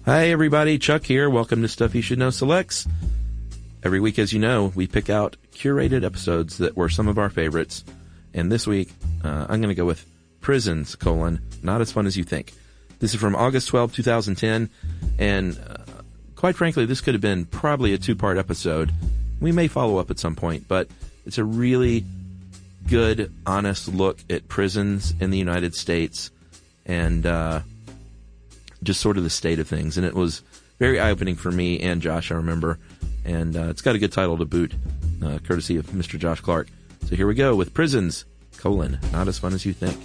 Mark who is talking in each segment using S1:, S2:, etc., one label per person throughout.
S1: Hi, everybody. Chuck here. Welcome to Stuff You Should Know Selects. Every week, as you know, we pick out curated episodes that were some of our favorites. And this week, I'm going to go with Prisons, Not As Fun As You Think. This is from August 12, 2010. And quite frankly, this could have been probably a two-part episode. We may follow up at some point, but it's a really good, honest look at prisons in the United States and just sort of the state of things. And it was very eye-opening for me and Josh, I remember. And it's got a good title to boot, courtesy of Mr. Josh Clark. So here we go with Prisons, Not As Fun As You Think.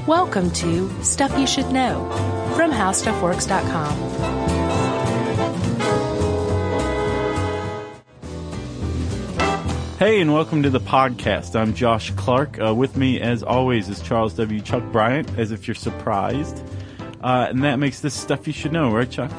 S2: Welcome to Stuff You Should Know from HowStuffWorks.com.
S3: Hey, and welcome to the podcast. I'm Josh Clark. With me, as always, is Charles W. Chuck Bryant, as if you're surprised. And that makes this Stuff You Should Know, right, Chuck?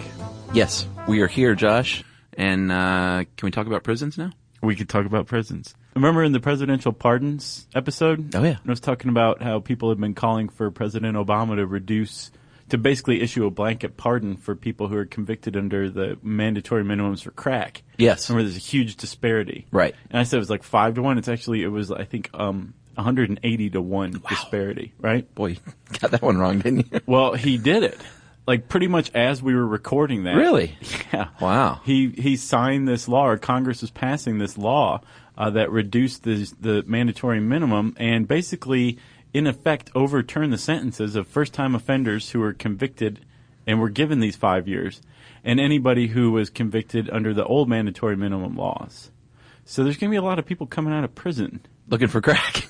S1: Yes, we are here, Josh. And can we talk about prisons now?
S3: We could talk about prisons. Remember in the presidential pardons episode?
S1: Oh, yeah.
S3: I was talking about how people have been calling for President Obama to basically issue a blanket pardon for people who are convicted under the mandatory minimums for crack.
S1: Yes.
S3: Remember, there's a huge disparity.
S1: Right.
S3: And I said it was like 5 to 1. It was, I think, 180 to 1 disparity, right?
S1: Boy, you got that one wrong, didn't you?
S3: Well, he did it. Like, pretty much as we were recording that.
S1: Really?
S3: Yeah.
S1: Wow.
S3: He signed this law, or Congress was passing this law that reduced the mandatory minimum and basically, in effect, overturned the sentences of first-time offenders who were convicted and were given these 5 years, and anybody who was convicted under the old mandatory minimum laws. So there's going to be a lot of people coming out of prison.
S1: Looking for crack.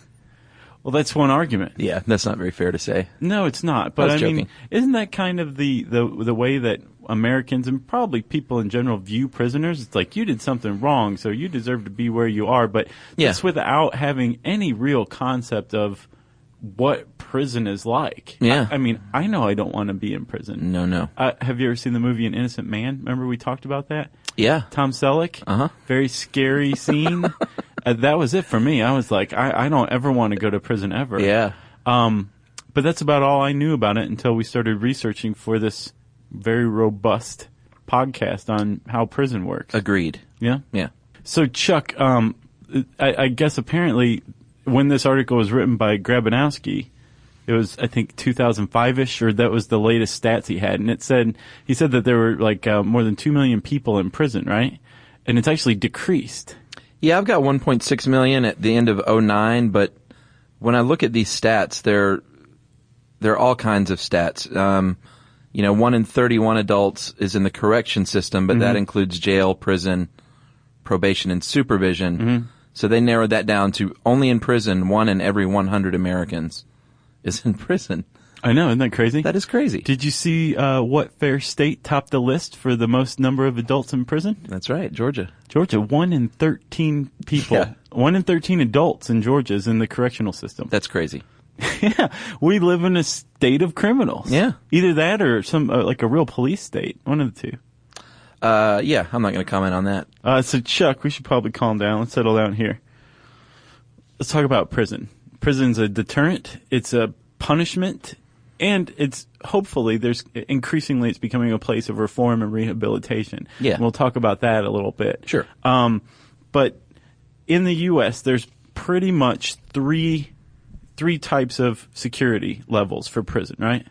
S3: Well, that's one argument.
S1: Yeah, that's not very fair to say.
S3: No, it's not. But
S1: I
S3: mean, isn't that kind of the way that Americans and probably people in general view prisoners? It's like, you did something wrong, so you deserve to be where you are. But that's without having any real concept of what prison is like.
S1: Yeah.
S3: I mean, I know I don't want to be in prison.
S1: No.
S3: Have you ever seen the movie An Innocent Man? Remember we talked about that?
S1: Yeah.
S3: Tom Selleck?
S1: Uh-huh.
S3: Very scary scene. That was it for me. I was like, I don't ever want to go to prison ever.
S1: Yeah.
S3: But that's about all I knew about it until we started researching for this very robust podcast on how prison works.
S1: Agreed.
S3: Yeah?
S1: Yeah.
S3: So, Chuck, I guess apparently when this article was written by Grabanowski, it was, I think, 2005-ish, or that was the latest stats he had. And he said that there were like more than 2 million people in prison, right? And it's actually decreased.
S1: Yeah, I've got 1.6 million at the end of 2009, but when I look at these stats, there are all kinds of stats. 1 in 31 adults is in the correction system, but that includes jail, prison, probation, and supervision. Mm-hmm. So they narrowed that down to only in prison, 1 in every 100 Americans is in prison.
S3: I know, isn't that crazy?
S1: That is crazy.
S3: Did you see what fair state topped the list for the most number of adults in prison?
S1: That's right, Georgia.
S3: 1 in 13 people.
S1: Yeah.
S3: 1 in 13 adults in Georgia is in the correctional system.
S1: That's crazy.
S3: Yeah, we live in a state of criminals.
S1: Yeah.
S3: Either that or some like a real police state. One of the two.
S1: Yeah, I'm not going to comment on that.
S3: So Chuck, we should probably calm down. Let's settle down here. Let's talk about prison. Prison's a deterrent. It's a punishment. And it's hopefully increasingly it's becoming a place of reform and rehabilitation.
S1: Yeah.
S3: And we'll talk about that a little bit.
S1: Sure.
S3: But in the U.S., there's pretty much three types of security levels for prison, right?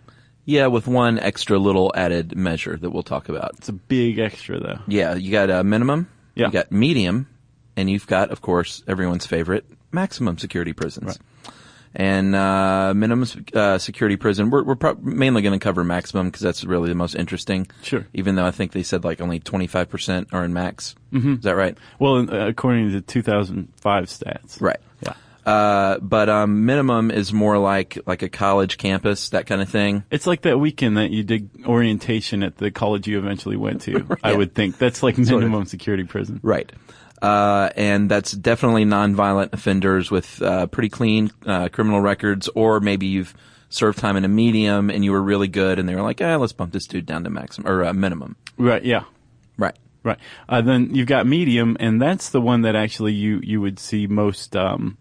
S1: Yeah, with one extra little added measure that we'll talk about.
S3: It's a big extra, though.
S1: Yeah, you got a minimum,
S3: yeah.
S1: You got medium, and you've got, of course, everyone's favorite, maximum security prisons.
S3: Right.
S1: And minimum security prison, we're mainly going to cover maximum because that's really the most interesting.
S3: Sure.
S1: Even though I think they said like only 25% are in max. Mm-hmm. Is that right?
S3: Well, according to 2005 stats.
S1: Right.
S3: Yeah.
S1: But minimum is more like a college campus, that kind of thing.
S3: It's like that weekend that you did orientation at the college you eventually went to.
S1: Right.
S3: I would think that's like minimum security prison.
S1: Right. And that's definitely nonviolent offenders with pretty clean criminal records, or maybe you've served time in a medium and you were really good and they were like, let's bump this dude down to maximum or minimum.
S3: Right, yeah.
S1: Right.
S3: Right. Then you've got medium, and that's the one that actually you would see most on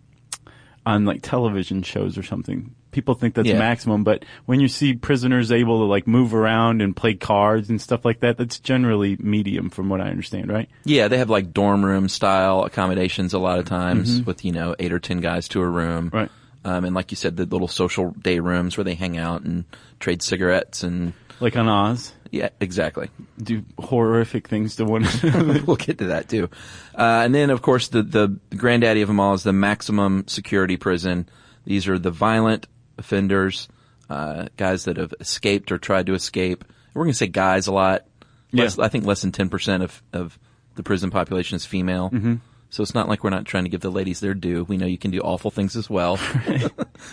S3: like television shows or something. People think that's maximum, but when you see prisoners able to like move around and play cards and stuff like that, that's generally medium from what I understand, right?
S1: Yeah, they have like dorm room style accommodations a lot of times with, 8 or 10 guys to a room.
S3: Right.
S1: And like you said, the little social day rooms where they hang out and trade cigarettes and...
S3: Like on Oz.
S1: Yeah, exactly.
S3: Do horrific things to one another.
S1: We'll get to that too. And then, of course, the granddaddy of them all is the maximum security prison. These are the violent offenders, guys that have escaped or tried to escape. We're going to say guys a lot.
S3: Yeah.
S1: I think less than 10% of the prison population is female.
S3: Mm-hmm.
S1: So it's not like we're not trying to give the ladies their due. We know you can do awful things as well.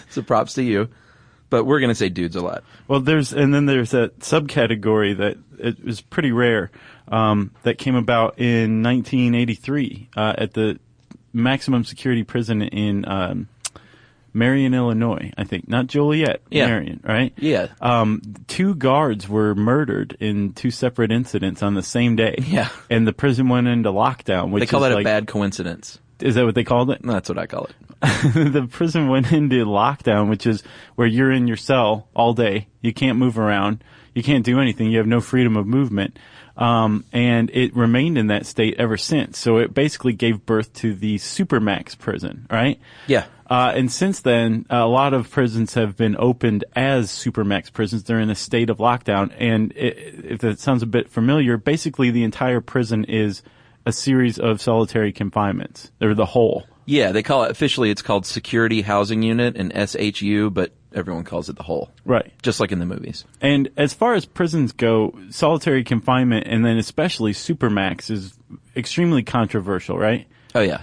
S1: So props to you. But we're going to say dudes a lot.
S3: Well, there's that subcategory that it was pretty rare, that came about in 1983, at the maximum security prison in, Marion, Illinois, I think. Not Joliet, Marion, right?
S1: Yeah.
S3: 2 guards were murdered in 2 separate incidents on the same day.
S1: Yeah.
S3: And the prison went into lockdown, which
S1: they call that
S3: like,
S1: a bad coincidence.
S3: Is that what they called it?
S1: That's what I call it.
S3: The prison went into lockdown, which is where you're in your cell all day. You can't move around. You can't do anything. You have no freedom of movement. And it remained in that state ever since. So it basically gave birth to the Supermax prison, right?
S1: Yeah.
S3: And since then, a lot of prisons have been opened as Supermax prisons. They're in a state of lockdown. And if that sounds a bit familiar, basically the entire prison is a series of solitary confinements. They're the whole.
S1: Yeah, they call it, officially it's called Security Housing Unit and SHU, but everyone calls it the whole.
S3: Right.
S1: Just like in the movies.
S3: And as far as prisons go, solitary confinement and then especially Supermax is extremely controversial, right?
S1: Oh, yeah.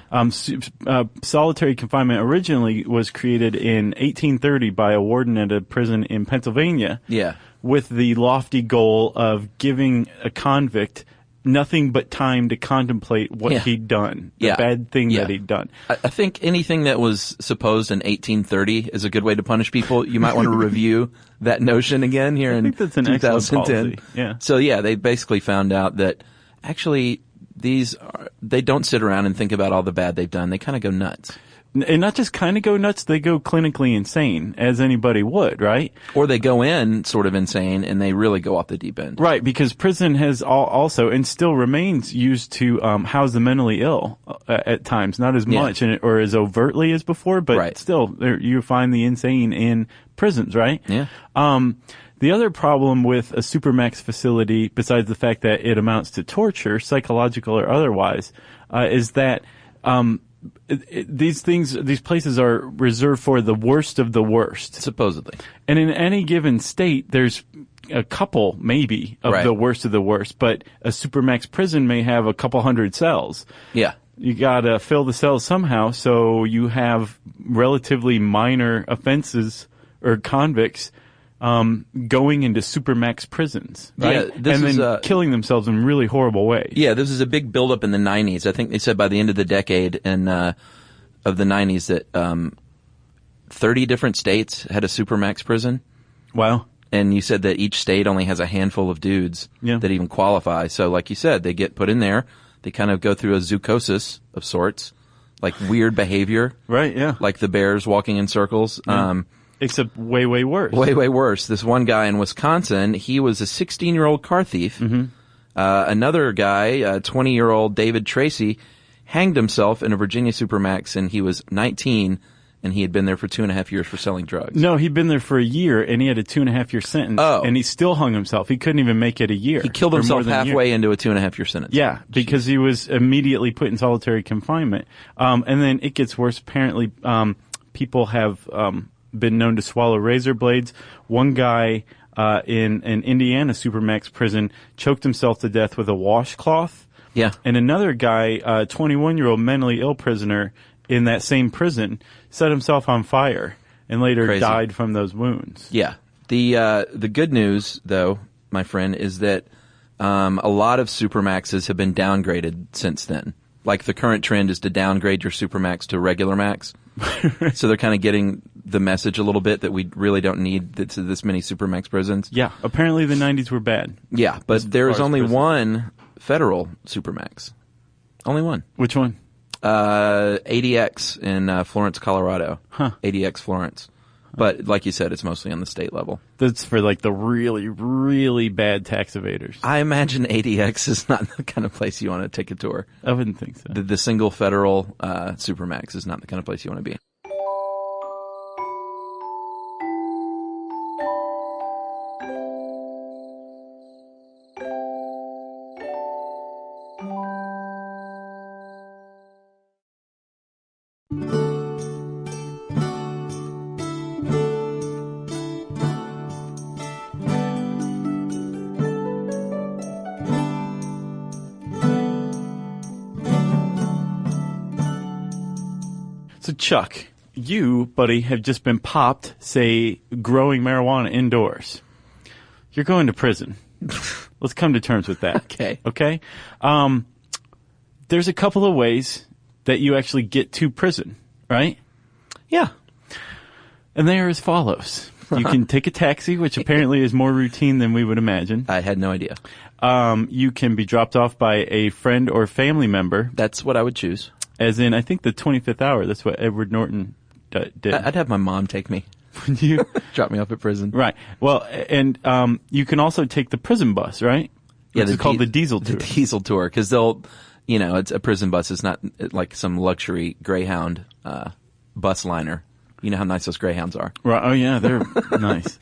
S3: Solitary confinement originally was created in 1830 by a warden at a prison in Pennsylvania.
S1: Yeah.
S3: With the lofty goal of giving a convict nothing but time to contemplate what he'd done, the bad thing that he'd done.
S1: I think anything that was supposed in 1830 is a good way to punish people. You might want to review that notion again here in 2010.
S3: Yeah.
S1: So they basically found out that actually they don't sit around and think about all the bad they've done. They kind of go nuts.
S3: And not just kind of go nuts, they go clinically insane, as anybody would, right?
S1: Or they go in sort of insane and they really go off the deep end.
S3: Right, because prison has also, and still remains, used to house the mentally ill at times. Not as much or as overtly as before, but still, you find the insane in prisons, right?
S1: Yeah.
S3: The other problem with a Supermax facility, besides the fact that it amounts to torture, psychological or otherwise, is that these places are reserved for the worst of the worst.
S1: Supposedly.
S3: And in any given state, there's a couple, maybe, of the worst of the worst, but a Supermax prison may have a couple hundred cells.
S1: Yeah.
S3: You gotta fill the cells somehow, so you have relatively minor offenses or convicts going into Supermax prisons, right?
S1: Yeah,
S3: and then killing themselves in really horrible ways.
S1: Yeah, this is a big buildup in the 90s. I think they said by the end of the decade and of the 90s that 30 different states had a Supermax prison.
S3: Wow.
S1: And you said that each state only has a handful of dudes that even qualify. So like you said, they get put in there. They kind of go through a zoochosis of sorts, like weird behavior.
S3: Right, yeah.
S1: Like the bears walking in circles.
S3: Yeah. Except way, way worse.
S1: Way, way worse. This one guy in Wisconsin, he was a 16-year-old car thief.
S3: Mm-hmm.
S1: Another guy, 20-year-old David Tracy, hanged himself in a Virginia Supermax, and he was 19, and he had been there for 2.5 years for selling drugs.
S3: No, he'd been there for a year, and he had a 2.5 year sentence.
S1: Oh.
S3: And he still hung himself. He couldn't even make it a year.
S1: He killed himself halfway into a 2.5 year sentence.
S3: Yeah, because he was immediately put in solitary confinement. And then it gets worse. Apparently, people have been known to swallow razor blades. One guy in an Indiana Supermax prison choked himself to death with a washcloth.
S1: Yeah.
S3: And another guy, 21-year-old mentally ill prisoner in that same prison, set himself on fire and later died from those wounds.
S1: Yeah. The good news, though, my friend, is that a lot of Supermaxes have been downgraded since then. Like the current trend is to downgrade your Supermax to regular max. So they're kind of getting the message a little bit that we really don't need this many Supermax prisons.
S3: Yeah, apparently the 90s were bad.
S1: Yeah, but there is only one federal Supermax. Only one.
S3: Which one?
S1: ADX in Florence, Colorado.
S3: Huh.
S1: ADX Florence. But like you said, it's mostly on the state level.
S3: That's for like the really, really bad tax evaders.
S1: I imagine ADX is not the kind of place you want to take a tour.
S3: I wouldn't think so.
S1: The single federal Supermax is not the kind of place you want to be.
S3: So, Chuck, you, buddy, have just been popped, say, growing marijuana indoors. You're going to prison. Let's come to terms with that.
S1: Okay.
S3: Okay? There's a couple of ways that you actually get to prison, right?
S1: Yeah.
S3: And they are as follows. You can take a taxi, which apparently is more routine than we would imagine.
S1: I had no idea.
S3: You can be dropped off by a friend or family member.
S1: That's what I would choose.
S3: As in, I think the 25th hour. That's what Edward Norton did.
S1: I'd have my mom take me.
S3: Would you?
S1: Drop me off at prison.
S3: Right. Well, and you can also take the prison bus, right?
S1: Yeah,
S3: it's called the Diesel Tour.
S1: The Diesel Tour, because they'll, it's a prison bus. It's not like some luxury Greyhound bus liner. You know how nice those Greyhounds are.
S3: Right. Oh, yeah, they're nice.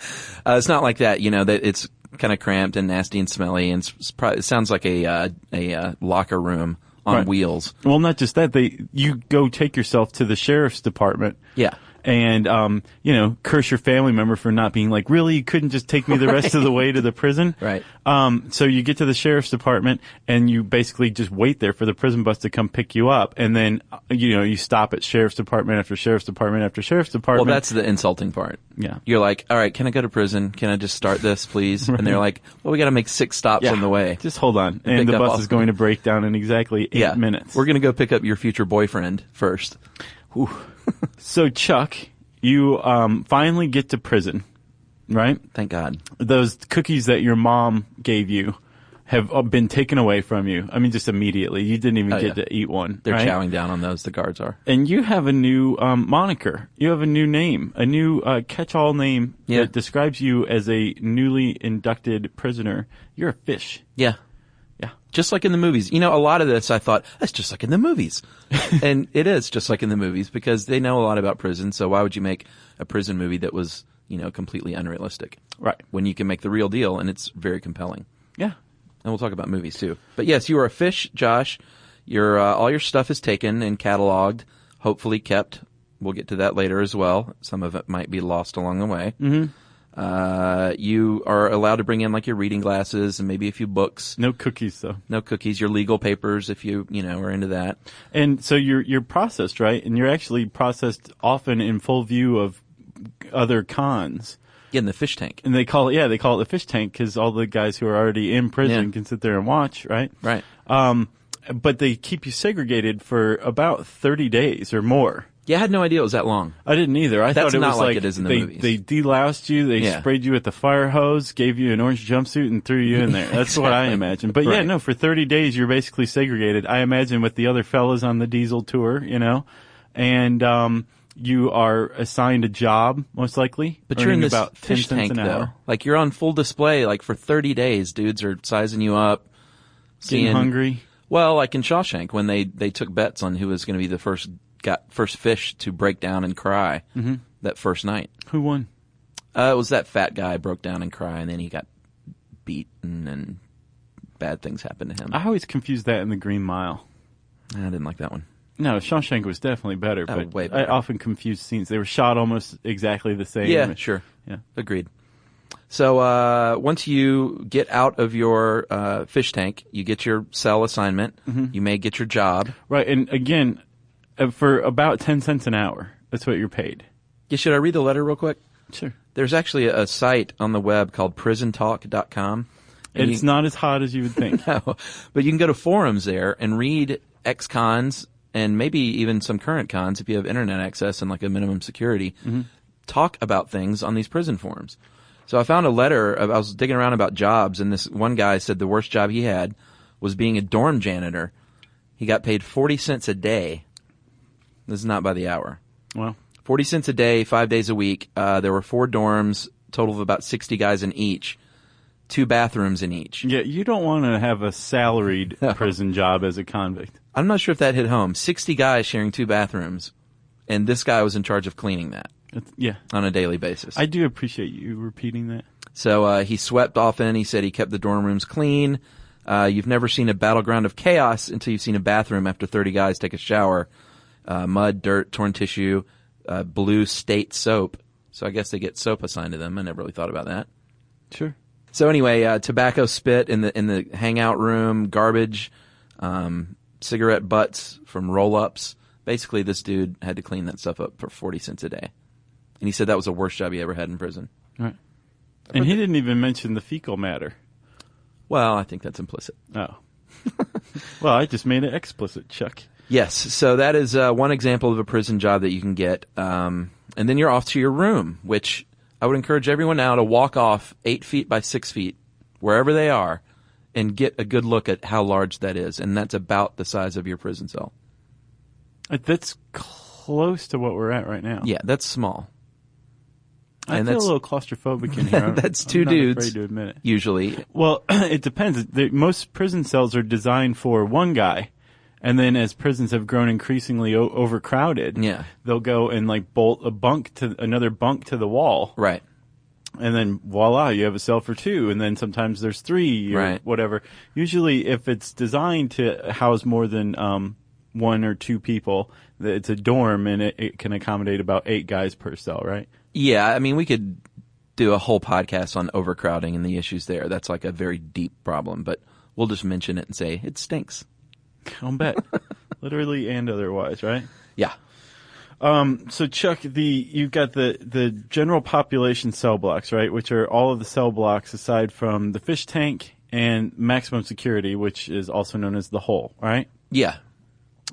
S1: It's not like that. That it's kind of cramped and nasty and smelly, and it sounds like a locker room on wheels.
S3: Well, not just that. You go take yourself to the sheriff's department.
S1: Yeah.
S3: And, curse your family member for not being like, really, you couldn't just take me the rest of the way to the prison?
S1: Right.
S3: So you get to the sheriff's department and you basically just wait there for the prison bus to come pick you up. And then, you stop at sheriff's department after sheriff's department after sheriff's department.
S1: Well, that's the insulting part.
S3: Yeah.
S1: You're like, all right, can I go to prison? Can I just start this, please? Right. And they're like, well, we got to make 6 stops on the way.
S3: Just hold on. And the bus is going to break down in exactly 8 minutes.
S1: We're going to go pick up your future boyfriend first.
S3: Whew. So, Chuck, you finally get to prison, right?
S1: Thank God.
S3: Those cookies that your mom gave you have been taken away from you. I mean, just immediately. You didn't even get to eat one.
S1: They're
S3: right?
S1: chowing down on those, the guards are.
S3: And you have a new moniker. You have a new name, a new catch-all name that describes you as a newly inducted prisoner. You're a fish.
S1: Yeah. Yeah. Just like in the movies. A lot of this I thought, that's just like in the movies. And it is just like in the movies because they know a lot about prison. So why would you make a prison movie that was, completely unrealistic?
S3: Right.
S1: When you can make the real deal and it's very compelling.
S3: Yeah.
S1: And we'll talk about movies too. But yes, you are a fish, Josh. All your stuff is taken and cataloged, hopefully kept. We'll get to that later as well. Some of it might be lost along the way.
S3: Mm-hmm.
S1: You are allowed to bring in like your reading glasses and maybe a few books.
S3: No cookies though.
S1: No cookies. Your legal papers if you are into that.
S3: And so you're processed, right? And you're actually processed often in full view of other cons.
S1: Yeah, in the fish tank.
S3: And they call it the fish tank because all the guys who are already in prison can sit there and watch, right?
S1: Right.
S3: But they keep you segregated for about 30 days or more.
S1: Yeah, I had no idea it was that long.
S3: I didn't either. I thought it
S1: not
S3: was
S1: like it is in the movies.
S3: They deloused you, they sprayed you with the fire hose, gave you an orange jumpsuit, and threw you in there. That's
S1: Exactly.
S3: what I imagined. But for 30 days you're basically segregated. I imagine with the other fellas on the Diesel Tour, and you are assigned a job most likely.
S1: But you're in this
S3: about
S1: fish
S3: 10
S1: tank
S3: cents an
S1: though.
S3: hour.
S1: Like you're on full display. Like for 30 days, dudes are sizing you up,
S3: Getting hungry.
S1: Well, like in Shawshank when they took bets on who was going to be the first fish to break down and cry that first night.
S3: Who won?
S1: It was that fat guy broke down and cried, and then he got beaten and bad things happened to him.
S3: I always confused that in the Green Mile.
S1: I didn't like that one.
S3: No, Shawshank was definitely better, but
S1: way better.
S3: I often confused scenes. They were shot almost exactly the same.
S1: Yeah, sure.
S3: Yeah.
S1: Agreed. So once you get out of your fish tank, you get your cell assignment. You may get your job.
S3: Right, and again, for about 10 cents an hour, that's what you're paid.
S1: Yeah, should I read the letter real quick?
S3: Sure.
S1: There's actually a site on the web called prisontalk.com.
S3: It's not as hot as you would think.
S1: No, but you can go to forums there and read ex-cons and maybe even some current cons if you have internet access and like a minimum security. Talk about things on these prison forums. So I found a letter. I was digging around about jobs, and this one guy said the worst job he had was being a dorm janitor. He got paid 40 cents a day. This is not by the hour.
S3: Well,
S1: 40 cents a day, 5 days a week. There were 4 dorms, total of about 60 guys in each, 2 bathrooms in each.
S3: yeah, you don't want to have a salaried prison job as a convict.
S1: I'm not sure if that hit home. 60 guys sharing 2 bathrooms, and this guy was in charge of cleaning that
S3: Yeah.
S1: on a daily basis.
S3: I do appreciate you repeating that.
S1: So he swept often. He said he kept the dorm rooms clean. You've never seen a battleground of chaos until you've seen a bathroom after 30 guys take a shower. Mud, dirt, torn tissue, blue state soap. So I guess they get soap assigned to them. I never really thought about that.
S3: Sure.
S1: So anyway, tobacco spit in the hangout room, garbage, cigarette butts from roll-ups. Basically, this dude had to clean that stuff up for 40 cents a day. And he said that was the worst job he ever had in prison.
S3: Right. And he didn't even mention the fecal matter.
S1: Well, I think that's implicit.
S3: Oh. Well, I just made it explicit, Chuck.
S1: Yes, so that is one example of a prison job that you can get. And then you're off to your room, which I would encourage everyone now to walk off 8 feet by 6 feet, wherever they are, and get a good look at how large that is. And that's about the size of your prison cell.
S3: That's close to what we're at right now.
S1: Yeah, that's small.
S3: I
S1: And
S3: feel a
S1: that's-
S3: little claustrophobic in here.
S1: That's
S3: I'm
S1: 2
S3: not
S1: dudes,
S3: afraid to admit it.
S1: usually.
S3: Well, it depends. Most prison cells are designed for one guy, and then as prisons have grown increasingly overcrowded,
S1: Yeah.
S3: they'll go and like bolt another bunk to the wall,
S1: Right.
S3: and then voila, you have a cell for 2, and then sometimes there's 3 or
S1: Right.
S3: whatever. Usually, if it's designed to house more than 1 or 2 people, it's a dorm, and it can accommodate about 8 guys per cell, right?
S1: Yeah, I mean, we could do a whole podcast on overcrowding and the issues there. That's like a very deep problem, but we'll just mention it and say it stinks.
S3: I'll bet. Literally and otherwise, right?
S1: Yeah.
S3: So Chuck, you've got the general population cell blocks, right? Which are all of the cell blocks aside from the fish tank and maximum security, which is also known as the hole, right?
S1: Yeah.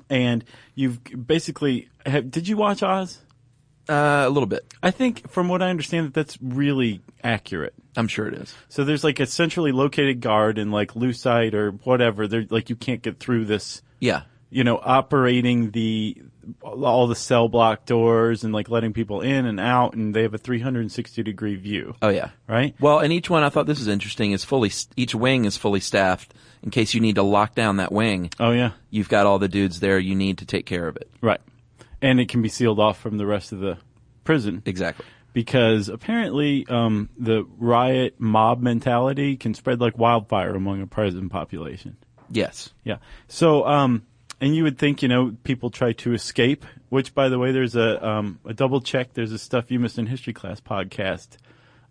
S3: And you've basically, did you watch Oz?
S1: A little bit.
S3: I think from what I understand that's really accurate.
S1: I'm sure it is.
S3: So there's like a centrally located guard in like Lucite or whatever. They're like, you can't get through this,
S1: Yeah.
S3: operating all the cell block doors and like letting people in and out, and they have a 360-degree view.
S1: Oh, yeah.
S3: Right?
S1: Well, and each one, I thought this was interesting, each wing is fully staffed in case you need to lock down that wing.
S3: Oh, yeah.
S1: You've got all the dudes there you need to take care of it.
S3: Right. And it can be sealed off from the rest of the prison.
S1: Exactly.
S3: Because apparently the riot mob mentality can spread like wildfire among a prison population.
S1: Yes.
S3: Yeah. So, and you would think, people try to escape, which, by the way, there's a double check. There's a Stuff You Missed in History Class podcast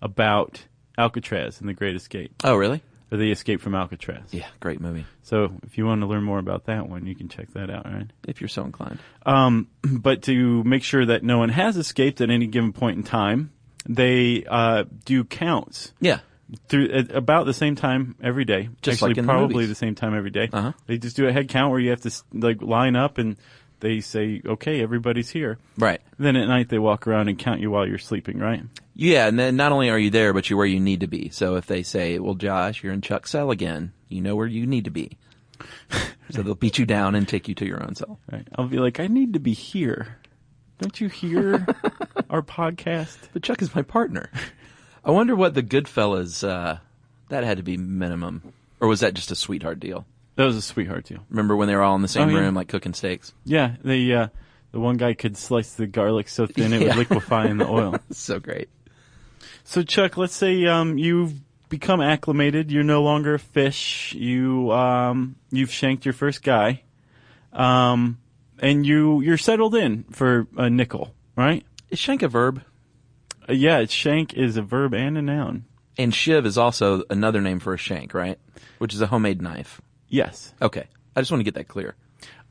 S3: about Alcatraz and the Great Escape.
S1: Oh, really?
S3: Or the Escape from Alcatraz.
S1: Yeah, great movie.
S3: So if you want to learn more about that one, you can check that out, right?
S1: If you're so inclined.
S3: But to make sure that no one has escaped at any given point in time, they do counts.
S1: Yeah.
S3: At about the same time every day.
S1: Just
S3: Actually,
S1: like in the
S3: probably
S1: movies.
S3: the same time every day.
S1: Uh-huh.
S3: They just do a head count where you have to like line up and they say, okay, everybody's here.
S1: Right.
S3: Then at night they walk around and count you while you're sleeping, right?
S1: Yeah, and then not only are you there, but you're where you need to be. So if they say, well, Josh, you're in Chuck's cell again, you know where you need to be. So they'll beat you down and take you to your own cell.
S3: Right. I'll be like, I need to be here. Don't you hear our podcast?
S1: But Chuck is my partner. I wonder what the Goodfellas, that had to be minimum. Or was that just a sweetheart deal?
S3: That was a sweetheart deal.
S1: Remember when they were all in the same
S3: Oh, yeah.
S1: room, like cooking steaks?
S3: Yeah, the one guy could slice the garlic so thin it would liquefy in the oil.
S1: So great.
S3: So Chuck, let's say you've become acclimated. You're no longer a fish. You've shanked your first guy, and you're settled in for a nickel, right?
S1: Is shank a verb?
S3: Yeah, shank is a verb and a noun.
S1: And shiv is also another name for a shank, right? Which is a homemade knife.
S3: Yes.
S1: Okay. I just want to get that clear.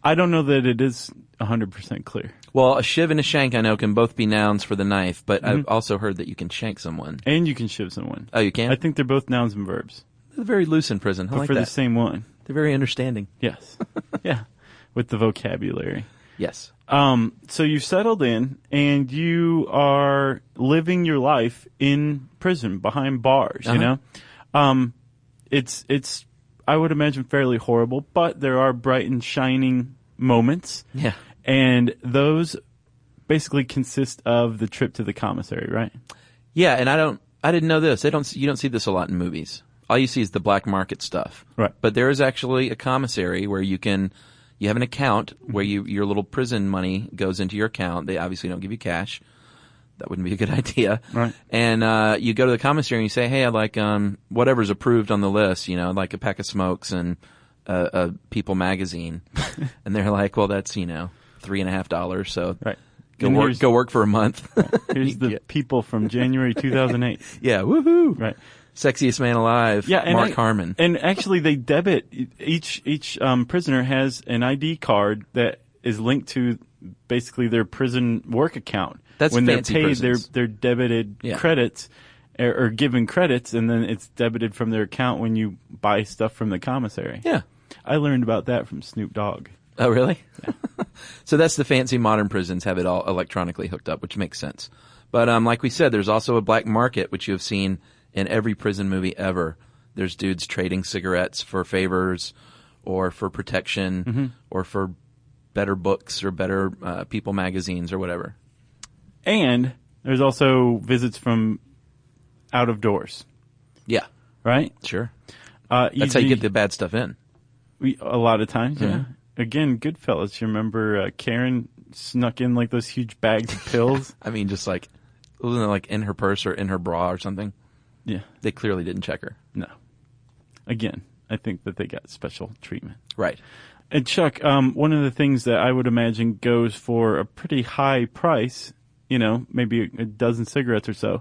S3: I don't know that it is 100% clear.
S1: Well, a shiv and a shank, I know, can both be nouns for the knife, but I've also heard that you can shank someone.
S3: And you can shiv someone.
S1: Oh, you can?
S3: I think they're both nouns and verbs.
S1: They're very loose in prison. I
S3: But
S1: like
S3: for
S1: that.
S3: the same one.
S1: They're very understanding.
S3: Yes. Yeah. With the vocabulary.
S1: Yes.
S3: So you've settled in and you are living your life in prison behind bars, you know? It's I would imagine, fairly horrible, but there are bright and shining moments.
S1: Yeah.
S3: And those basically consist of the trip to the commissary, right?
S1: Yeah, and I didn't know this. You don't see this a lot in movies. All you see is the black market stuff.
S3: Right.
S1: But there is actually a commissary where you have an account where your little prison money goes into your account. They obviously don't give you cash. That wouldn't be a good idea.
S3: Right.
S1: And you go to the commissary and you say, hey, I'd like whatever's approved on the list, I'd like a pack of smokes and a People magazine. And they're like, well, that's, $3.50, so
S3: right.
S1: Go work for a month.
S3: Right. Here's the People from January 2008.
S1: Yeah, woohoo.
S3: Right.
S1: Sexiest man alive,
S3: yeah,
S1: Mark Harmon.
S3: And actually they debit, each prisoner has an ID card that is linked to basically their prison work account.
S1: That's
S3: when they're
S1: fancy
S3: paid,
S1: prisons.
S3: they're debited credits or given credits, and then it's debited from their account when you buy stuff from the commissary.
S1: Yeah.
S3: I learned about that from Snoop Dogg.
S1: Oh, really?
S3: Yeah.
S1: So that's the fancy modern prisons have it all electronically hooked up, which makes sense. But like we said, there's also a black market, which you have seen in every prison movie ever. There's dudes trading cigarettes for favors or for protection or for better books or better People magazines or whatever.
S3: And there's also visits from out of doors.
S1: Yeah.
S3: Right?
S1: Sure. That's how you get the bad stuff in.
S3: A lot of times, yeah. Again, Goodfellas, you remember Karen snuck in like those huge bags of pills?
S1: I mean, just like, wasn't it like in her purse or in her bra or something?
S3: Yeah.
S1: They clearly didn't check her.
S3: No. Again, I think that they got special treatment.
S1: Right.
S3: And Chuck, one of the things that I would imagine goes for a pretty high price, maybe a dozen cigarettes or so,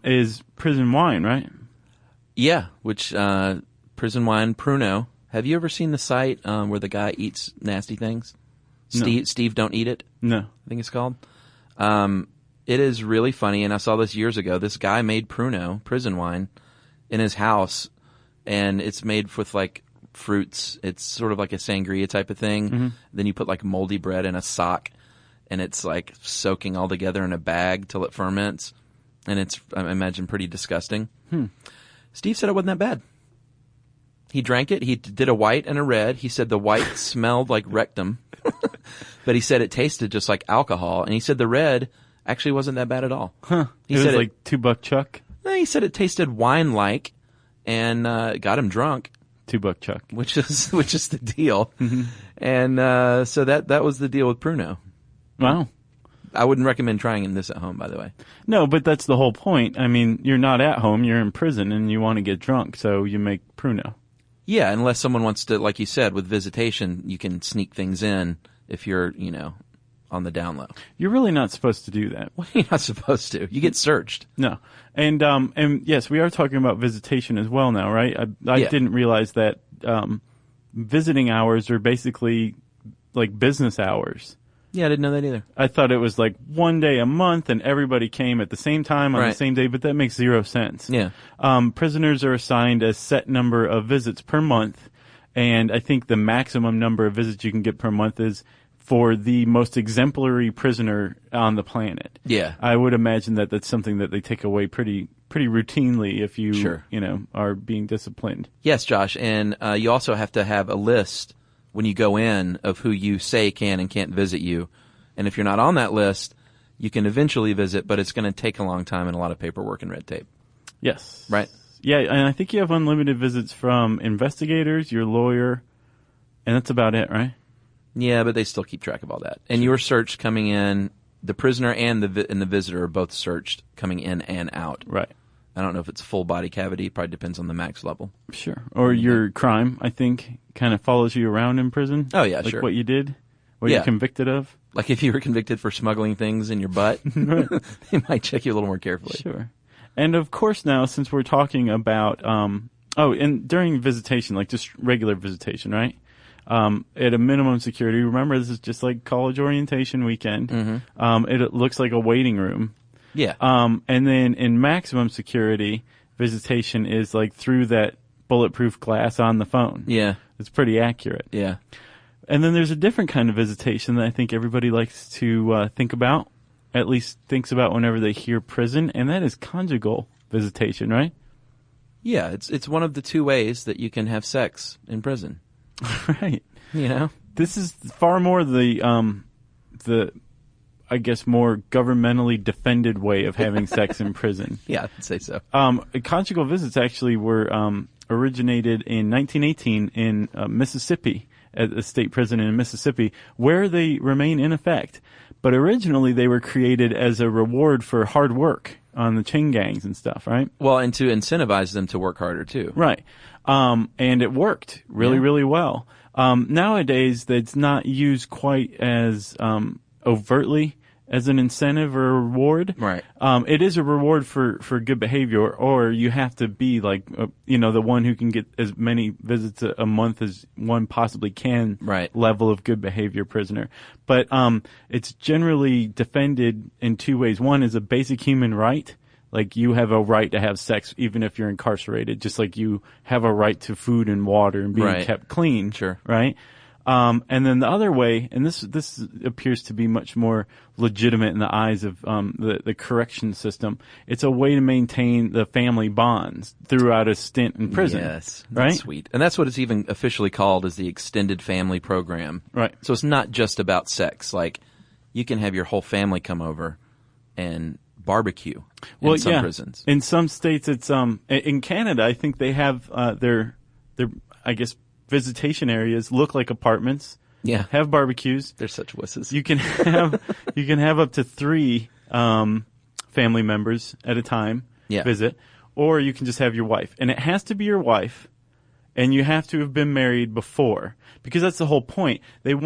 S3: is prison wine, right?
S1: Yeah, which prison wine, Pruno. Have you ever seen the site where the guy eats nasty things?
S3: No.
S1: Steve Don't Eat It?
S3: No.
S1: I think it's called. It is really funny, and I saw this years ago. This guy made Pruno, prison wine, in his house, and it's made with like fruits. It's sort of like a sangria type of thing. Then you put like moldy bread in a sock, and it's like soaking all together in a bag till it ferments. And it's, I imagine, pretty disgusting. Steve said it wasn't that bad. He drank it. He did a white and a red. He said the white smelled like rectum, but he said it tasted just like alcohol. And he said the red actually wasn't that bad at all.
S3: Huh.
S1: He
S3: it
S1: said
S3: was like $2 Chuck?
S1: No, he said it tasted wine-like and got him drunk.
S3: $2 Chuck.
S1: Which is the deal. And so that was the deal with Pruno.
S3: Wow.
S1: I wouldn't recommend trying this at home, by the way.
S3: No, but that's the whole point. I mean, you're not at home, you're in prison, and you want to get drunk, so you make Pruno.
S1: Yeah, unless someone wants to, like you said, with Visitation, you can sneak things in if you're, on the down low.
S3: You're really not supposed to do that.
S1: Well, you're not supposed to. You get searched.
S3: No. And yes, we are talking about Visitation as well now, right? I didn't realize that visiting hours are basically like business hours.
S1: Yeah, I didn't know that either.
S3: I thought it was like one day a month and everybody came at the same time on the same day, but that makes zero sense.
S1: Yeah.
S3: Prisoners are assigned a set number of visits per month, and I think the maximum number of visits you can get per month is for the most exemplary prisoner on the planet.
S1: Yeah.
S3: I would imagine that that's something that they take away pretty routinely if you, are being disciplined.
S1: Yes, Josh, and you also have to have a list when you go in of who you say can and can't visit you. And if you're not on that list, you can eventually visit, but it's going to take a long time and a lot of paperwork and red tape.
S3: Yes.
S1: Right?
S3: Yeah, and I think you have unlimited visits from investigators, your lawyer, and that's about it, right?
S1: Yeah, but they still keep track of all that. And you're searched coming in, the prisoner and the visitor are both searched coming in and out.
S3: Right.
S1: I don't know if it's full body cavity. Probably depends on the max level.
S3: Sure. Or your crime, I think, kind of follows you around in prison.
S1: Oh, yeah,
S3: like
S1: sure.
S3: What you did, what you're convicted of.
S1: Like if you were convicted for smuggling things in your butt, they might check you a little more carefully.
S3: Sure. And of course now, since we're talking about, and during visitation, like just regular visitation, right? At a minimum security, remember this is just like college orientation weekend. It looks like a waiting room.
S1: Yeah.
S3: And then in maximum security, visitation is like through that bulletproof glass on the phone.
S1: Yeah.
S3: It's pretty accurate.
S1: Yeah.
S3: And then there's a different kind of visitation that I think everybody likes to think about, at least thinks about whenever they hear prison, and that is conjugal visitation, right?
S1: Yeah, it's one of the two ways that you can have sex in prison.
S3: Right.
S1: You know?
S3: This is far more the I guess more governmentally defended way of having sex in prison.
S1: Yeah, I'd say so.
S3: Conjugal visits actually were originated in 1918 in Mississippi, at a state prison in Mississippi, where they remain in effect. But originally they were created as a reward for hard work on the chain gangs and stuff, right?
S1: Well, and to incentivize them to work harder, too.
S3: Right. And it worked really well. Nowadays, that's not used quite as overtly as an incentive or a reward.
S1: Right.
S3: It is a reward for good behavior, or you have to be like, the one who can get as many visits a month as one possibly can.
S1: Right.
S3: Level of good behavior prisoner. But it's generally defended in two ways. One is a basic human right. Like, you have a right to have sex even if you're incarcerated, just like you have a right to food and water and being kept clean.
S1: Sure.
S3: Right? And then the other way, and this appears to be much more legitimate in the eyes of the correction system, it's a way to maintain the family bonds throughout a stint in prison.
S1: Yes.
S3: Right?
S1: That's sweet. And that's what it's even officially called, as the extended family program.
S3: Right.
S1: So it's not just about sex. Like, you can have your whole family come over and barbecue in some prisons.
S3: In some states, it's in Canada, I think they have their I guess visitation areas look like apartments.
S1: Yeah.
S3: Have barbecues.
S1: They're such wusses.
S3: You can have up to 3 family members at a time visit, or you can just have your wife. And it has to be your wife, and you have to have been married before, because that's the whole point. They don't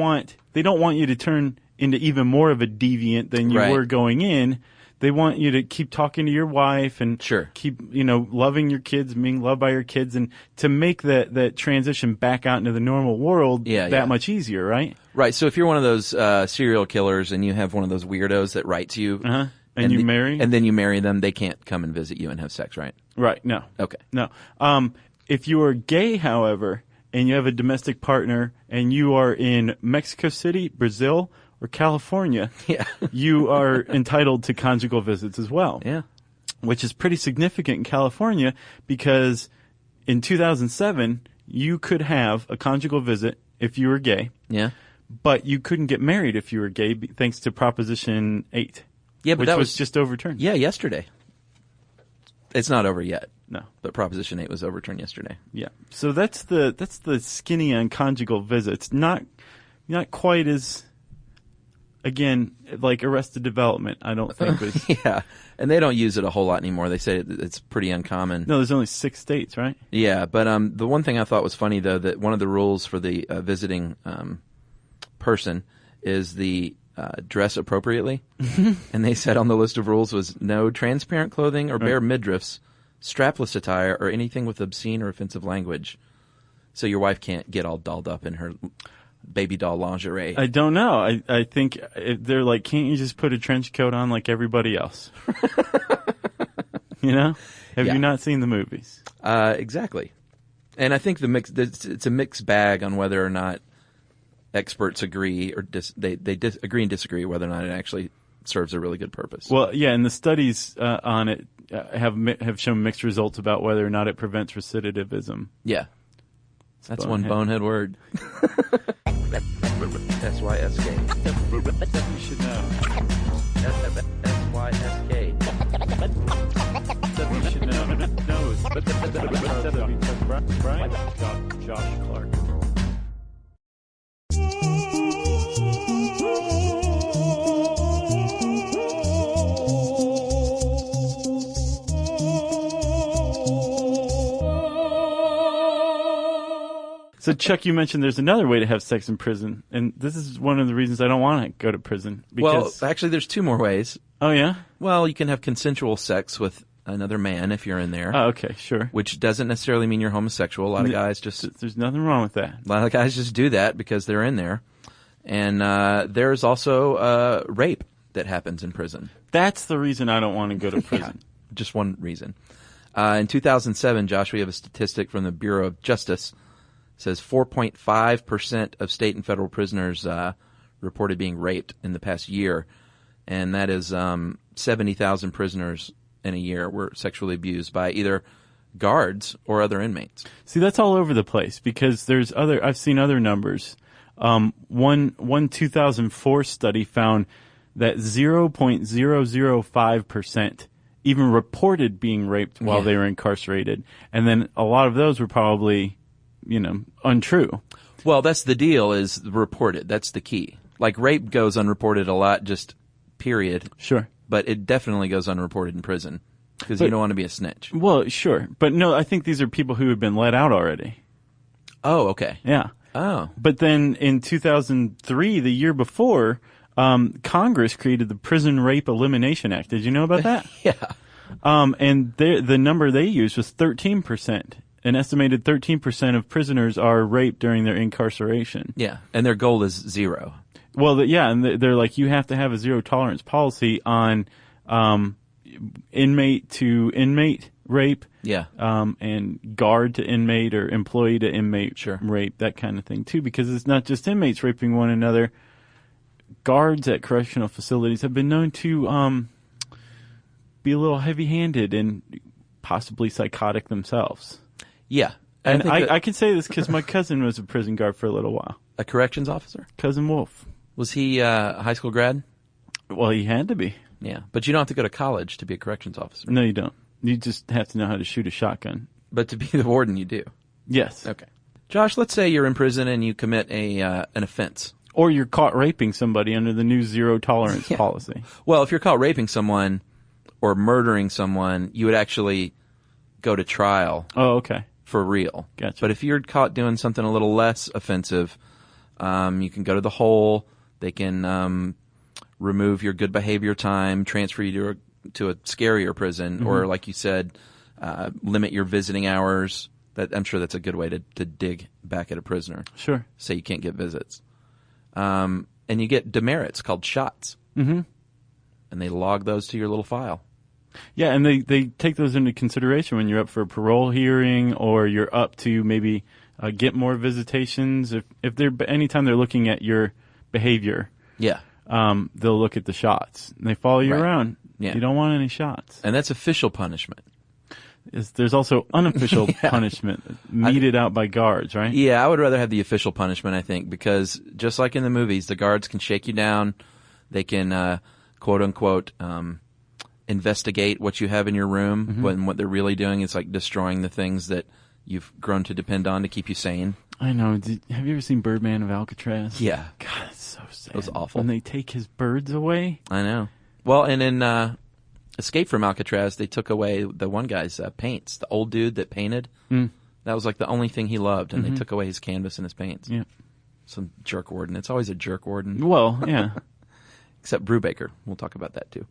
S3: want you to turn into even more of a deviant than you were going in. They want you to keep talking to your wife and keep, loving your kids, being loved by your kids, and to make that transition back out into the normal world much easier, right?
S1: Right. So if you're one of those serial killers and you have one of those weirdos that write to you,
S3: and you marry,
S1: and then you marry them, they can't come and visit you and have sex, right?
S3: Right. No.
S1: Okay.
S3: No. If you are gay, however, and you have a domestic partner, and you are in Mexico City, Brazil, or California, you are entitled to conjugal visits as well.
S1: Yeah.
S3: Which is pretty significant in California, because in 2007, you could have a conjugal visit if you were gay.
S1: Yeah.
S3: But you couldn't get married if you were gay, thanks to Proposition 8.
S1: Yeah, but
S3: which
S1: that
S3: was just overturned.
S1: Yeah, yesterday. It's not over yet.
S3: No.
S1: But Proposition 8 was overturned yesterday.
S3: Yeah. So that's the skinny on conjugal visits. Not quite as, again, like Arrested Development, I don't think was.
S1: Yeah, and they don't use it a whole lot anymore. They say it's pretty uncommon.
S3: No, there's only 6 states, right?
S1: Yeah, but the one thing I thought was funny, though, that one of the rules for the visiting person is the dress appropriately. And they said on the list of rules was no transparent clothing or bare midriffs, strapless attire, or anything with obscene or offensive language. So your wife can't get all dolled up in her baby doll lingerie.
S3: I don't know. I think they're like, can't you just put a trench coat on like everybody else? Have you not seen the movies?
S1: Exactly. And I think it's a mixed bag on whether or not experts agree or they agree and disagree whether or not it actually serves a really good purpose.
S3: Well, yeah, and the studies on it have shown mixed results about whether or not it prevents recidivism.
S1: Yeah. That's one bonehead word. SYSK.
S3: You should know.
S1: SYSK.
S3: You should know. Brian? Josh Clark. So, Chuck, you mentioned there's another way to have sex in prison, and this is one of the reasons I don't want to go to prison. Because,
S1: well, actually, there's 2 more ways.
S3: Oh, yeah?
S1: Well, you can have consensual sex with another man if you're in there.
S3: Oh, okay, sure.
S1: Which doesn't necessarily mean you're homosexual. A lot of guys just...
S3: There's nothing wrong with that.
S1: A lot of guys just do that because they're in there. And there's also rape that happens in prison.
S3: That's the reason I don't want to go to prison.
S1: Yeah, just one reason. In 2007, Josh, we have a statistic from the Bureau of Justice. It says 4.5% of state and federal prisoners reported being raped in the past year. And that is 70,000 prisoners in a year were sexually abused by either guards or other inmates.
S3: See, that's all over the place because I've seen other numbers. One 2004 study found that 0.005% even reported being raped while they were incarcerated. And then a lot of those were probably, untrue.
S1: Well, that's the deal, is reported. That's the key. Like, rape goes unreported a lot, just period.
S3: Sure.
S1: But it definitely goes unreported in prison because you don't want to be a snitch.
S3: Well, sure. But no, I think these are people who have been let out already.
S1: Oh, okay.
S3: Yeah.
S1: Oh.
S3: But then in 2003, the year before, Congress created the Prison Rape Elimination Act. Did you know about that?
S1: Yeah.
S3: And the number they used was 13%. An estimated 13% of prisoners are raped during their incarceration.
S1: Yeah. And their goal is 0.
S3: Well, and they're like, you have to have a zero tolerance policy on inmate to inmate rape.
S1: Yeah.
S3: And guard to inmate or employee to inmate rape, that kind of thing too, because it's not just inmates raping one another. Guards at correctional facilities have been known to be a little heavy-handed and possibly psychotic themselves.
S1: Yeah.
S3: And I can say this because my cousin was a prison guard for a little while.
S1: A corrections officer?
S3: Cousin Wolf.
S1: Was he a high school grad?
S3: Well, he had to be.
S1: Yeah. But you don't have to go to college to be a corrections officer.
S3: No, you don't. You just have to know how to shoot a shotgun.
S1: But to be the warden, you do.
S3: Yes.
S1: Okay. Josh, let's say you're in prison and you commit an offense.
S3: Or you're caught raping somebody under the new zero tolerance policy.
S1: Well, if you're caught raping someone or murdering someone, you would actually go to trial.
S3: Oh, okay.
S1: For real.
S3: Gotcha.
S1: But if you're caught doing something a little less offensive, you can go to the hole. They can remove your good behavior time, transfer you to a scarier prison, or like you said, limit your visiting hours. I'm sure that's a good way to dig back at a prisoner.
S3: Sure.
S1: Say you can't get visits. And you get demerits called shots.
S3: Mm-hmm.
S1: And they log those to your little file.
S3: Yeah, and they take those into consideration when you're up for a parole hearing or you're up to maybe get more visitations. If they're anytime they're looking at your behavior, they'll look at the shots. And they follow you around. Yeah. You don't want any shots.
S1: And that's official punishment.
S3: There's also unofficial punishment meted out by guards, right?
S1: Yeah, I would rather have the official punishment, I think, because just like in the movies, the guards can shake you down. They can, quote unquote, investigate what you have in your room when what they're really doing is like destroying the things that you've grown to depend on to keep you sane.
S3: I know. Have you ever seen Birdman of Alcatraz?
S1: Yeah.
S3: God, it's so sad.
S1: It was awful.
S3: When they take his birds away.
S1: I know. Well, and in Escape from Alcatraz, they took away the one guy's paints. The old dude that painted. That was like the only thing he loved, and they took away his canvas and his paints. Yeah. Some jerk warden. It's always a jerk warden.
S3: Well, yeah.
S1: Except Brubaker. We'll talk about that too.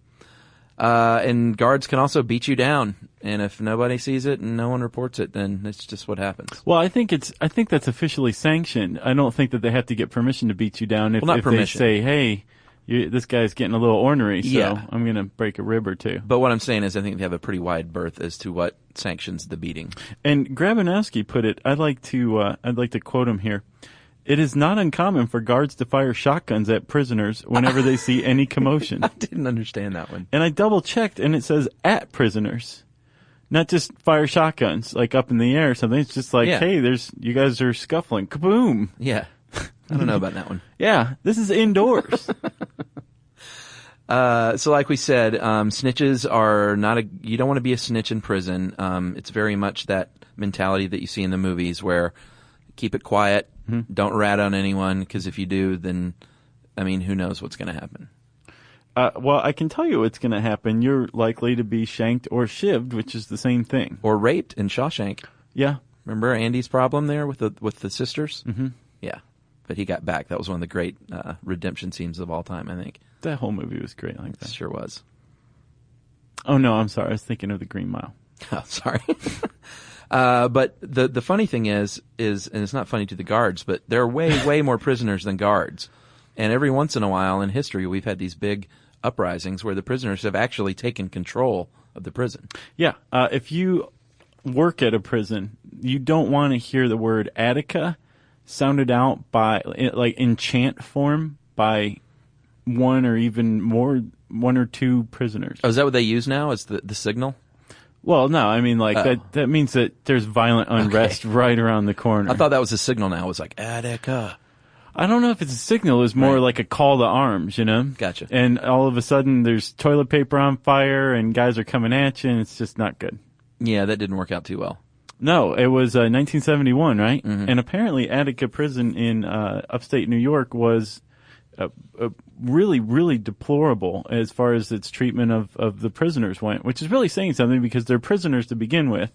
S1: And guards can also beat you down, and if nobody sees it and no one reports it, then it's just what happens.
S3: Well, I think that's officially sanctioned. I don't think that they have to get permission to beat you down if they say, "Hey, this guy's getting a little ornery, so I'm going to break a rib or two."
S1: But what I'm saying is, I think they have a pretty wide berth as to what sanctions the beating.
S3: And Grabanowski put it. I'd like to quote him here. It is not uncommon for guards to fire shotguns at prisoners whenever they see any commotion.
S1: I didn't understand that one.
S3: And I double-checked, and it says at prisoners. Not just fire shotguns, like up in the air or something. It's just like, hey, you guys are scuffling. Kaboom!
S1: Yeah. I don't know about that one.
S3: Yeah, this is indoors.
S1: So like we said, snitches are you don't want to be a snitch in prison. It's very much that mentality that you see in the movies where keep it quiet. Don't rat on anyone, because if you do, then, who knows what's going to happen?
S3: Well, I can tell you what's going to happen. You're likely to be shanked or shivved, which is the same thing.
S1: Or raped in Shawshank.
S3: Yeah.
S1: Remember Andy's problem there with the sisters?
S3: Mm-hmm.
S1: Yeah. But he got back. That was one of the great redemption scenes of all time, I think.
S3: That whole movie was great like that.
S1: It sure was.
S3: Oh, no, I'm sorry. I was thinking of the Green Mile.
S1: Oh, sorry. But the funny thing is, and it's not funny to the guards, but there are way more prisoners than guards. And every once in a while in history, we've had these big uprisings where the prisoners have actually taken control of the prison.
S3: Yeah. If you work at a prison, you don't want to hear the word Attica sounded out by, like, in chant form by one or two prisoners.
S1: Oh, is that what they use now as the signal?
S3: Well, no, I mean, that means that there's violent unrest right around the corner.
S1: I thought that was a signal now. It was like, Attica.
S3: I don't know if it's a signal. It's more like a call to arms, you know?
S1: Gotcha.
S3: And all of a sudden there's toilet paper on fire and guys are coming at you and it's just not good.
S1: Yeah, that didn't work out too well.
S3: No, it was 1971, right?
S1: Mm-hmm.
S3: And apparently Attica Prison in upstate New York was really, really deplorable as far as its treatment of the prisoners went, which is really saying something because they're prisoners to begin with.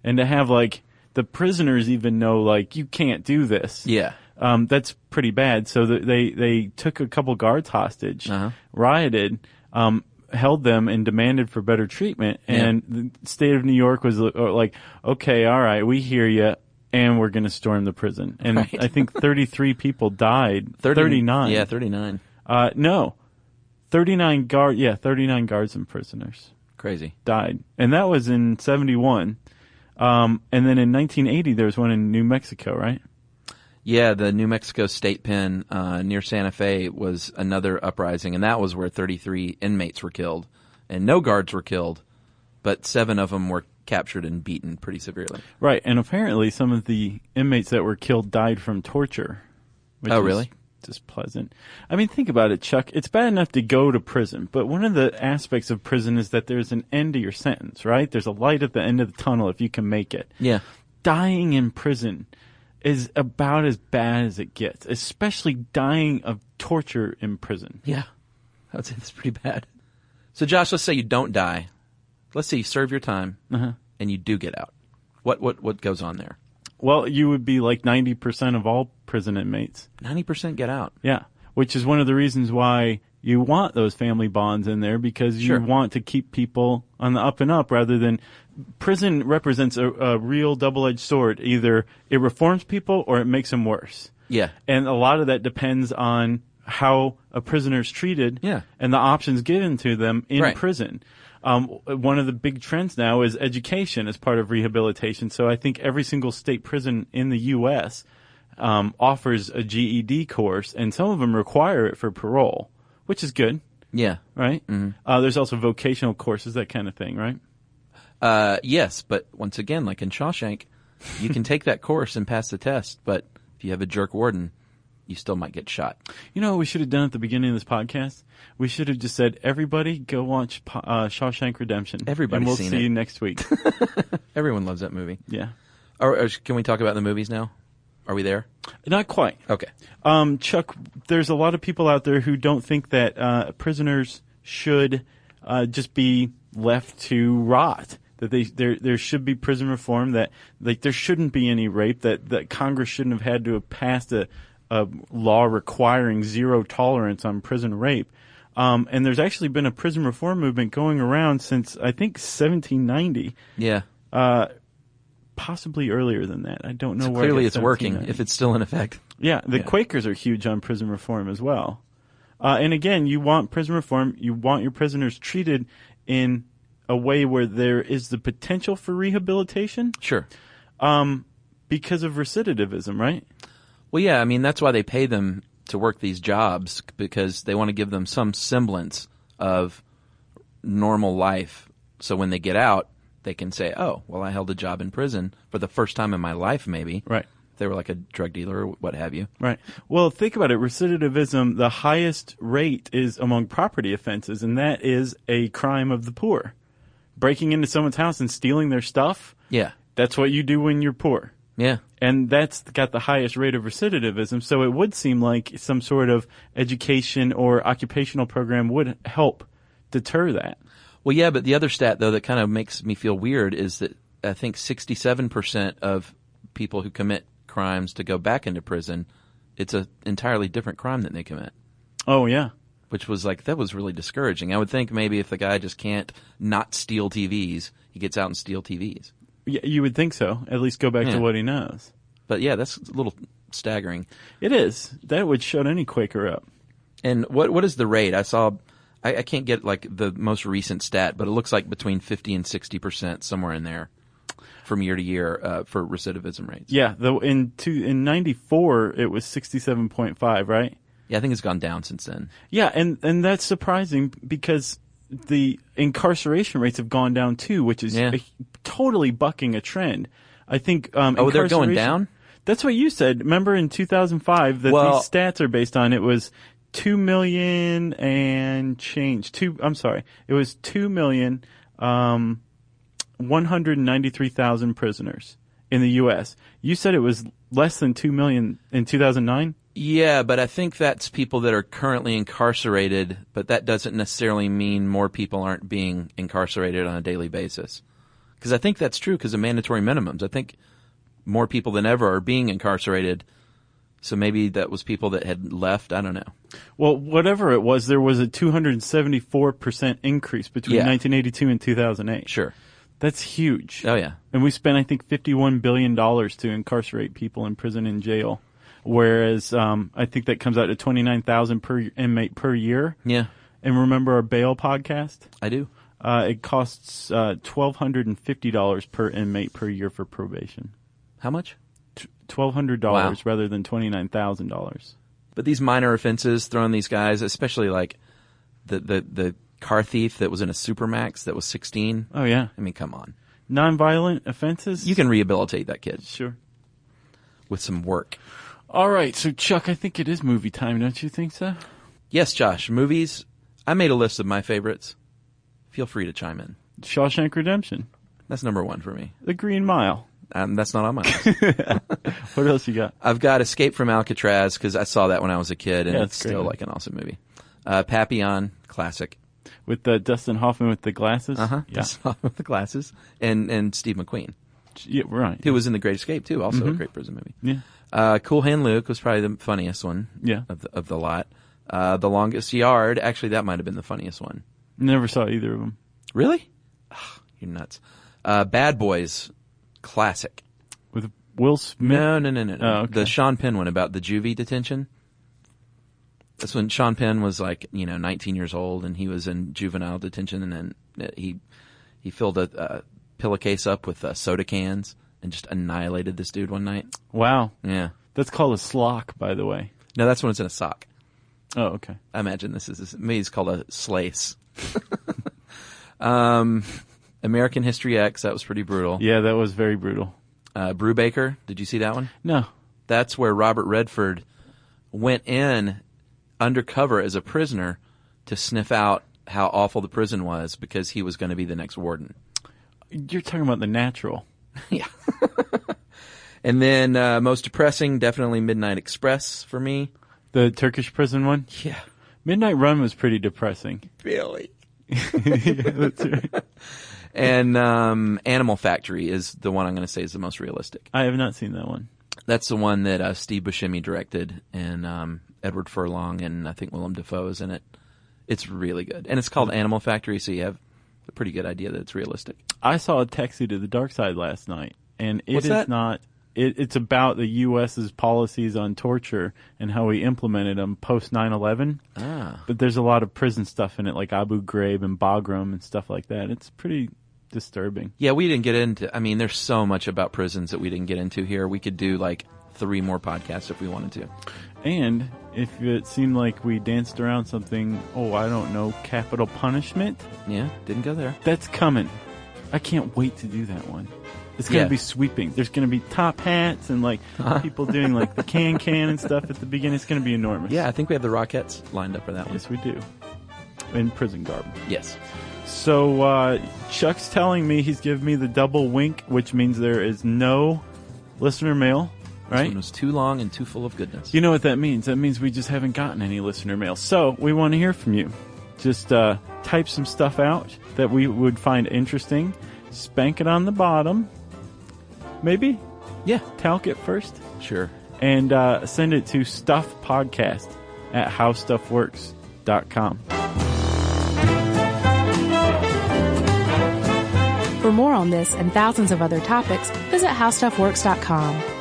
S3: And to have, the prisoners even know, you can't do this.
S1: Yeah.
S3: That's pretty bad. So they took a couple guards hostage, rioted, held them and demanded for better treatment. And the state of New York was like, okay, all right, we hear you, and we're going to storm the prison. And I think 33 people died. 39.
S1: Yeah, 39.
S3: No, 39 guards and prisoners.
S1: Crazy.
S3: Died. And that was in 71. And then in 1980, there was one in New Mexico, right?
S1: Yeah, the New Mexico State Pen near Santa Fe was another uprising, and that was where 33 inmates were killed. And no guards were killed, but 7 of them were captured and beaten pretty severely.
S3: Right, and apparently some of the inmates that were killed died from torture.
S1: Oh, really?
S3: Just pleasant. I mean, think about it, Chuck. It's bad enough to go to prison, but one of the aspects of prison is that there's an end to your sentence, right? There's a light at the end of the tunnel if you can make it.
S1: Yeah.
S3: Dying in prison is about as bad as it gets, especially dying of torture in prison.
S1: Yeah. I would say that's pretty bad. So, Josh, let's say you don't die. Let's say you serve your time and you do get out. What goes on there?
S3: Well, you would be like 90% of all prison inmates.
S1: 90% get out.
S3: Yeah, which is one of the reasons why you want those family bonds in there, because you want to keep people on the up and up rather than... Prison represents a real double-edged sword. Either it reforms people or it makes them worse.
S1: Yeah.
S3: And a lot of that depends on how a prisoner's treated and the options given to them in prison. One of the big trends now is education as part of rehabilitation. So I think every single state prison in the U.S. Offers a GED course, and some of them require it for parole, which is good.
S1: Yeah.
S3: Right? Mm-hmm. There's also vocational courses, that kind of thing, right?
S1: Yes, but once again, like in Shawshank, you can take that course and pass the test, but if you have a jerk warden, you still might get shot. You know what we should have done at the beginning of this podcast? We should have just said, everybody go watch Shawshank Redemption. Everybody's
S3: seen it. And we'll see you next week.
S1: Everyone loves that movie.
S3: Yeah.
S1: Can we talk about the movies now? Are we there?
S3: Not quite.
S1: Okay.
S3: Chuck, there's a lot of people out there who don't think that prisoners should just be left to rot. That there should be prison reform. That there shouldn't be any rape. That Congress shouldn't have had to have passed a law requiring zero tolerance on prison rape. And there's actually been a prison reform movement going around since I think 1790.
S1: Yeah.
S3: Possibly earlier than that. I don't know.
S1: So
S3: where
S1: clearly it's working if it's still in effect.
S3: Yeah, the Quakers are huge on prison reform as well. And again, you want prison reform. You want your prisoners treated in a way where there is the potential for rehabilitation.
S1: Sure.
S3: Because of recidivism, right?
S1: Well, yeah. I mean, that's why they pay them to work these jobs, because they want to give them some semblance of normal life. So when they get out, they can say, oh, well, I held a job in prison for the first time in my life, maybe.
S3: Right.
S1: If they were like a drug dealer or what have you.
S3: Right. Well, think about it. Recidivism, the highest rate is among property offenses, and that is a crime of the poor. Breaking into someone's house and stealing their stuff.
S1: Yeah.
S3: That's what you do when you're poor.
S1: Yeah.
S3: And that's got the highest rate of recidivism. So it would seem like some sort of education or occupational program would help deter that.
S1: Well, yeah, but the other stat, though, that kind of makes me feel weird is that I think 67% of people who commit crimes to go back into prison, it's an entirely different crime that they commit.
S3: Oh, yeah.
S1: Which was that was really discouraging. I would think maybe if the guy just can't not steal TVs, he gets out and steal TVs.
S3: Yeah, you would think so. At least go back to what he knows.
S1: But yeah, that's a little staggering.
S3: It is. That would shut any Quaker up. And
S1: what is the rate? I saw... I can't get the most recent stat, but it looks like between 50 and 60%, somewhere in there, from year to year for recidivism rates.
S3: Yeah, though in 94 it was 67.5, right?
S1: Yeah, I think it's gone down since then.
S3: Yeah, and that's surprising because the incarceration rates have gone down too, which is totally bucking a trend. I think
S1: they're going down?
S3: That's what you said. Remember in 2005 that these stats are based on, it was 2 million and change. It was 2,193,000 prisoners in the U.S. You said it was less than 2 million in 2009?
S1: Yeah, but I think that's people that are currently incarcerated, but that doesn't necessarily mean more people aren't being incarcerated on a daily basis. Because I think that's true because of mandatory minimums. I think more people than ever are being incarcerated. So maybe that was people that had left. I don't know.
S3: Well, whatever it was, there was a 274% increase between 1982 and 2008.
S1: Sure.
S3: That's huge.
S1: Oh, yeah.
S3: And we spent, I think, $51 billion to incarcerate people in prison and jail. Whereas I think that comes out to $29,000 per inmate per year.
S1: Yeah.
S3: And remember our bail podcast?
S1: I do.
S3: It costs $1,250 per inmate per year for probation.
S1: How much?
S3: $1,200 rather than $29,000.
S1: But these minor offenses, throwing these guys, especially like the car thief that was in a Supermax that was 16.
S3: Oh, yeah.
S1: I mean, come on.
S3: Nonviolent offenses?
S1: You can rehabilitate that kid.
S3: Sure.
S1: With some work.
S3: All right. So, Chuck, I think it is movie time. Don't you think so?
S1: Yes, Josh. Movies. I made a list of my favorites. Feel free to chime in.
S3: Shawshank Redemption.
S1: That's number one for me.
S3: The Green Mile.
S1: That's not on my list.
S3: What else you got?
S1: I've got Escape from Alcatraz because I saw that when I was a kid, and it's still
S3: great.
S1: like an awesome movie. Papillon, classic.
S3: With Dustin Hoffman with the glasses?
S1: Uh-huh.
S3: Yeah.
S1: Dustin Hoffman with the glasses. And Steve McQueen.
S3: Yeah, right.
S1: Who was in The Great Escape, too. Also a great prison movie.
S3: Yeah.
S1: Cool Hand Luke was probably the funniest one of the lot. The Longest Yard, actually, that might have been the funniest one.
S3: Never saw either of them.
S1: Really? Ugh, you're nuts. Bad Boys, classic.
S3: With Will Smith?
S1: No.
S3: Oh, okay.
S1: The Sean Penn one about the juvie detention. That's when Sean Penn was 19 years old, and he was in juvenile detention, and then he filled a pillowcase up with soda cans and just annihilated this dude one night. Wow. Yeah.
S3: That's called a slock, by the way.
S1: No, that's when it's in a sock.
S3: Oh, okay.
S1: I imagine maybe it's called a slice. American History X, that was pretty brutal.
S3: Yeah, that was very brutal.
S1: Brubaker, did you see that one?
S3: No.
S1: That's where Robert Redford went in undercover as a prisoner to sniff out how awful the prison was because he was going to be the next warden.
S3: You're talking about The Natural.
S1: Yeah. And then most depressing, definitely Midnight Express for me.
S3: The Turkish prison one?
S1: Yeah.
S3: Midnight Run was pretty depressing.
S1: Really?
S3: Yeah, that's right.
S1: And Animal Factory is the one I'm going to say is the most realistic.
S3: I have not seen that one.
S1: That's the one that Steve Buscemi directed, and Edward Furlong, and I think Willem Dafoe is in it. It's really good. And it's called Animal Factory, so you have a pretty good idea that it's realistic.
S3: I saw a Taxi to the Dark Side last night, and
S1: What's that?
S3: Not... It's about the U.S.'s policies on torture and how we implemented them post 9/11.
S1: Ah.
S3: But there's a lot of prison stuff in it, like Abu Ghraib and Bagram and stuff like that. It's pretty disturbing.
S1: Yeah, we didn't get into... I mean, there's so much about prisons that we didn't get into here. We could do, 3 more podcasts if we wanted to.
S3: And if it seemed like we danced around something, capital punishment?
S1: Yeah, didn't go there.
S3: That's coming. I can't wait to do that one. It's going to be sweeping. There's going to be top hats and people doing the can and stuff at the beginning. It's going to be enormous.
S1: Yeah, I think we have the Rockettes lined up for that one.
S3: Yes, we do. In prison garb.
S1: Yes.
S3: So Chuck's telling me he's giving me the double wink, which means there is no listener mail, right?
S1: This one was too long and too full of goodness.
S3: You know what that means? That means we just haven't gotten any listener mail. So we want to hear from you. Just type some stuff out that we would find interesting. Spank it on the bottom. Maybe?
S1: Yeah.
S3: Talc it first.
S1: Sure.
S3: And send it to stuffpodcast@howstuffworks.com.
S2: For more on this and thousands of other topics, visit howstuffworks.com.